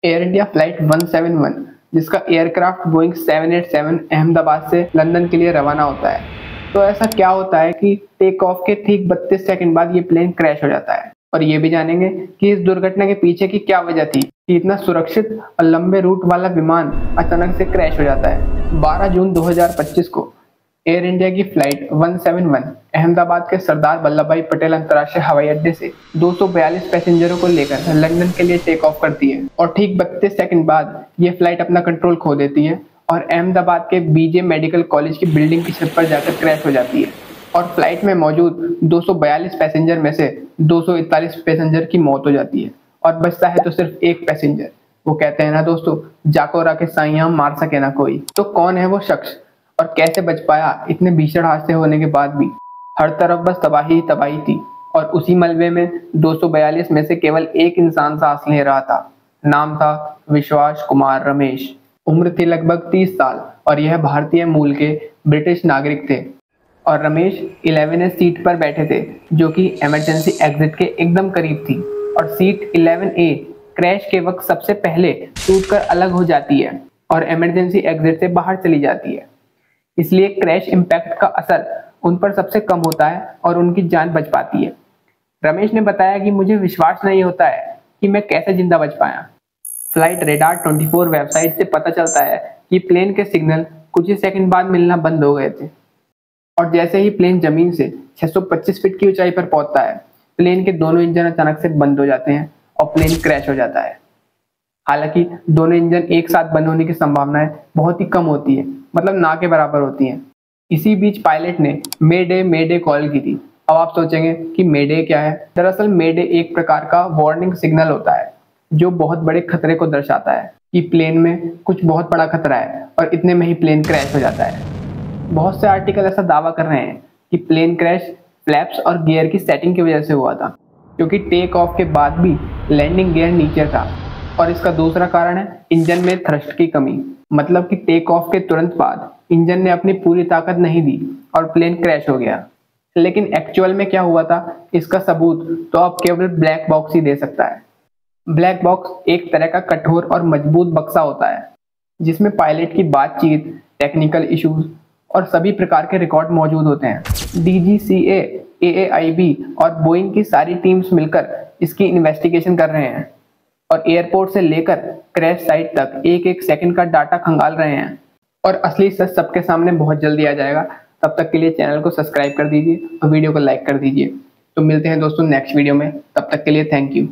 Air India flight 171 जिसका aircraft Boeing 787 Ahmedabad से London के लिए रवाना होता है। तो ऐसा क्या होता है कि टेक ऑफ के ठीक 32 सेकंड बाद ये प्लेन क्रैश हो जाता है, और ये भी जानेंगे कि इस दुर्घटना के पीछे की क्या वजह थी कि इतना सुरक्षित और लंबे रूट वाला विमान अचानक से क्रैश हो जाता है। 12 जून 2025 को एयर इंडिया की फ्लाइट 171 अहमदाबाद के सरदार वल्लभ भाई पटेल अंतर्राष्ट्रीय हवाई अड्डे से 242 पैसेंजरों को लेकर लंदन के लिए टेक ऑफ करती है, और ठीक 32 सेकंड बाद ये फ्लाइट अपना कंट्रोल खो देती है और अहमदाबाद के बीजे मेडिकल कॉलेज की बिल्डिंग की छत पर जाकर क्रैश हो जाती है। और फ्लाइट में मौजूद 242 पैसेंजर में से 241 पैसेंजर की मौत हो जाती है, और बचता है तो सिर्फ एक पैसेंजर। वो कहते हैं ना दोस्तों, जाको राके साइयां मार सके ना कोई। तो कौन है वो शख्स और कैसे बच पाया इतने भीषण हादसे होने के बाद भी? हर तरफ बस तबाही ही तबाही थी, और उसी मलबे में 242 में से केवल एक इंसान सांस ले रहा था। नाम था विश्वास कुमार रमेश। उम्र थी लगभग 30 साल, और यह भारतीय मूल के ब्रिटिश नागरिक थे। और रमेश 11 सीट पर बैठे थे, जो कि इमरजेंसी एग्जिट के एकदम करीब थी। और सीट 11A क्रैश के वक्त सबसे पहले टूटकर अलग हो जाती है और इमरजेंसी एग्जिट से बाहर चली जाती है। इसलिए क्रैश इम्पैक्ट का असर उन पर सबसे कम होता है और उनकी जान बच पाती है। रमेश ने बताया कि मुझे विश्वास नहीं होता है कि मैं कैसे जिंदा बच पाया। फ्लाइट रेडार 24 वेबसाइट से पता चलता है कि प्लेन के सिग्नल कुछ ही सेकंड बाद मिलना बंद हो गए थे, और जैसे ही प्लेन जमीन से 625 फीट की ऊंचाई पर पहुंचता है, प्लेन के दोनों इंजन अचानक से बंद हो जाते हैं और प्लेन क्रैश हो जाता है। हालांकि दोनों इंजन एक साथ बंद होने की संभावनाएं बहुत ही कम होती है, मतलब ना के बराबर होती हैं। इसी बीच पायलट ने मेडे कॉल की थी। अब आप सोचेंगे कि मेडे क्या है? दरअसल मेडे एक प्रकार का वार्निंग सिग्नल होता है जो बहुत बड़े खतरे को दर्शाता है कि प्लेन में कुछ बहुत बड़ा खतरा है, और इतने में ही प्लेन क्रैश हो जाता है। बहुत से आर्टिकल ऐसा दावा कर रहे हैं कि प्लेन क्रैश फ्लैप्स और गियर की सेटिंग की वजह से हुआ था, क्योंकि टेक ऑफ के बाद भी लैंडिंग गियर नीचे था। और इसका दूसरा कारण है इंजन में थ्रस्ट की कमी, मतलब कि टेक ऑफ के तुरंत बाद इंजन ने अपनी पूरी ताकत नहीं दी और प्लेन क्रैश हो गया। लेकिन एक्चुअल में क्या हुआ था, इसका सबूत तो अब केवल ब्लैक बॉक्स ही दे सकता है। ब्लैक बॉक्स एक तरह का कठोर और मजबूत बक्सा होता है जिसमें पायलट की बातचीत, टेक्निकल इश्यूज और सभी प्रकार के रिकॉर्ड मौजूद होते हैं। DGCA, AAIB और बोइंग की सारी टीम्स मिलकर इसकी इन्वेस्टिगेशन कर रहे हैं, और एयरपोर्ट से लेकर क्रैश साइट तक एक एक सेकंड का डाटा खंगाल रहे हैं। और असली सच सबके सामने बहुत जल्दी आ जाएगा। तब तक के लिए चैनल को सब्सक्राइब कर दीजिए और वीडियो को लाइक कर दीजिए। तो मिलते हैं दोस्तों नेक्स्ट वीडियो में। तब तक के लिए थैंक यू।